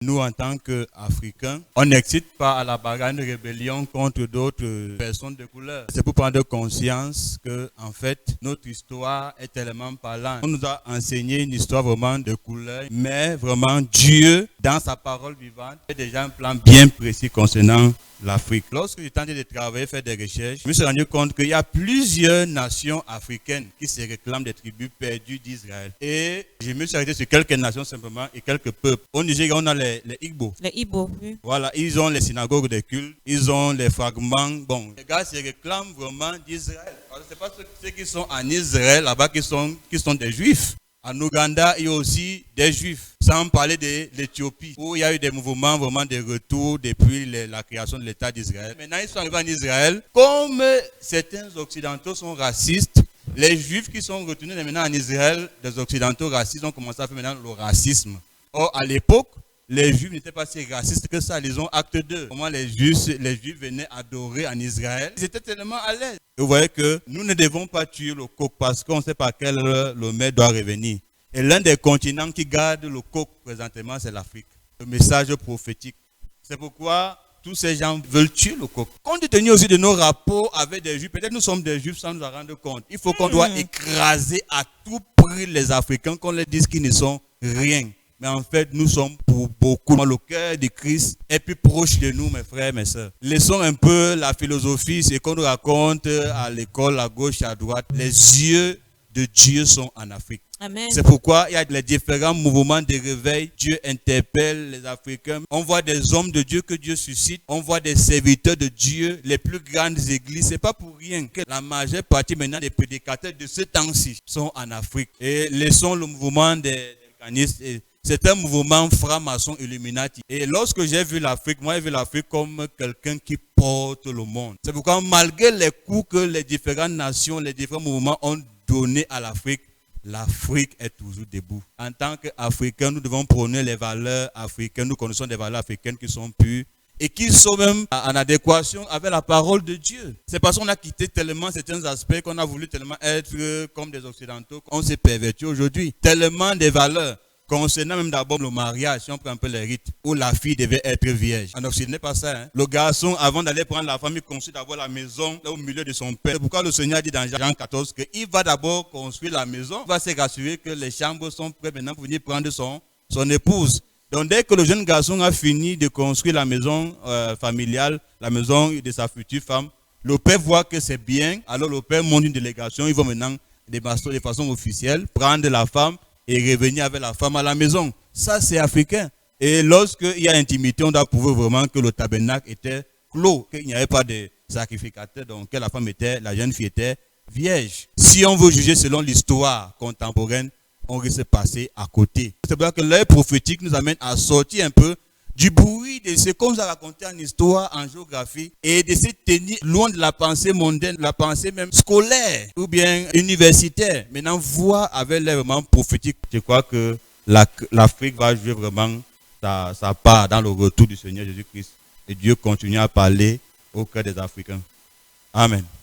Nous, en tant qu'Africains, on n'excite pas à la bagarre de rébellion contre d'autres personnes de couleur. C'est pour prendre conscience que, en fait, notre histoire est tellement parlante. On nous a enseigné une histoire vraiment de couleur, mais vraiment Dieu, dans sa parole vivante, a déjà un plan bien précis concernant l'Afrique. Lorsque j'ai tenté de travailler, faire des recherches, je me suis rendu compte qu'il y a plusieurs nations africaines qui se réclament des tribus perdues d'Israël. Et je me suis arrêté sur quelques nations simplement et quelques peuples. Au Nigeria, on a les Igbo. Les Igbo, oui. Voilà, ils ont les synagogues de culte, ils ont les fragments. Bon, les gars se réclament vraiment d'Israël. Ce n'est pas ceux qui sont en Israël là-bas qui sont des juifs. En Ouganda, il y a aussi des juifs, sans parler de l'Éthiopie, où il y a eu des mouvements vraiment de retour depuis la création de l'État d'Israël. Maintenant, ils sont arrivés en Israël. Comme certains Occidentaux sont racistes, les Juifs qui sont retournés maintenant en Israël, des Occidentaux racistes, ont commencé à faire maintenant le racisme. Or, à l'époque, les Juifs n'étaient pas si racistes que ça. Ils ont acte 2. Comment les Juifs venaient adorer en Israël. Ils étaient tellement à l'aise. Vous voyez que nous ne devons pas tuer le coq parce qu'on ne sait pas à quelle heure le maître doit revenir. Et l'un des continents qui garde le coq présentement, c'est l'Afrique. Le message prophétique. C'est pourquoi tous ces gens veulent tuer le coq. Compte tenu aussi de nos rapports avec des Juifs, peut-être nous sommes des Juifs sans nous en rendre compte. Il faut qu'on doit écraser à tout prix les Africains, qu'on leur dise qu'ils ne sont rien. Mais en fait, nous sommes pour beaucoup. Le cœur de Christ est plus proche de nous, mes frères, mes sœurs. Laissons un peu la philosophie, ce qu'on nous raconte à l'école, à gauche, à droite. Les yeux de Dieu sont en Afrique. Amen. C'est pourquoi il y a les différents mouvements de réveil. Dieu interpelle les Africains. On voit des hommes de Dieu que Dieu suscite. On voit des serviteurs de Dieu. Les plus grandes églises. C'est pas pour rien que la majeure partie maintenant des prédicateurs de ce temps-ci sont en Afrique. Et laissons le mouvement des organismes. C'est un mouvement franc-maçon illuminati. Et lorsque j'ai vu l'Afrique, moi j'ai vu l'Afrique comme quelqu'un qui porte le monde. C'est pourquoi malgré les coups que les différentes nations, les différents mouvements ont donnés à l'Afrique, l'Afrique est toujours debout. En tant qu'Africains, nous devons prôner les valeurs africaines. Nous connaissons des valeurs africaines qui sont pures et qui sont même en adéquation avec la parole de Dieu. C'est parce qu'on a quitté tellement certains aspects qu'on a voulu tellement être comme des Occidentaux qu'on s'est perverti aujourd'hui. Tellement des valeurs. Concernant même d'abord le mariage, si on prend un peu les rites, où la fille devait être vierge. En Occident, ce n'est pas ça. Hein? Le garçon, avant d'aller prendre la femme, il construit d'abord la maison là, au milieu de son père. C'est pourquoi le Seigneur dit dans Jean 14 qu'il va d'abord construire la maison. Il va se rassurer que les chambres sont prêtes maintenant pour venir prendre son épouse. Donc dès que le jeune garçon a fini de construire la maison familiale, la maison de sa future femme, le père voit que c'est bien. Alors le père monte une délégation. Ils vont maintenant de façon officielle prendre la femme et revenir avec la femme à la maison. Ça, c'est africain. Et lorsqu'il y a intimité, on doit prouver vraiment que le tabernacle était clos, qu'il n'y avait pas de sacrificateur, donc que la jeune fille était vierge. Si on veut juger selon l'histoire contemporaine, on risque de passer à côté. C'est pour ça que l'œil prophétique nous amène à sortir un peu du bruit de ce qu'on nous a raconté en histoire, en géographie, et de se tenir loin de la pensée mondaine, la pensée même scolaire ou bien universitaire. Maintenant, voir avec l'œil vraiment prophétique, je crois que l'Afrique va jouer vraiment sa part dans le retour du Seigneur Jésus-Christ. Et Dieu continue à parler au cœur des Africains. Amen.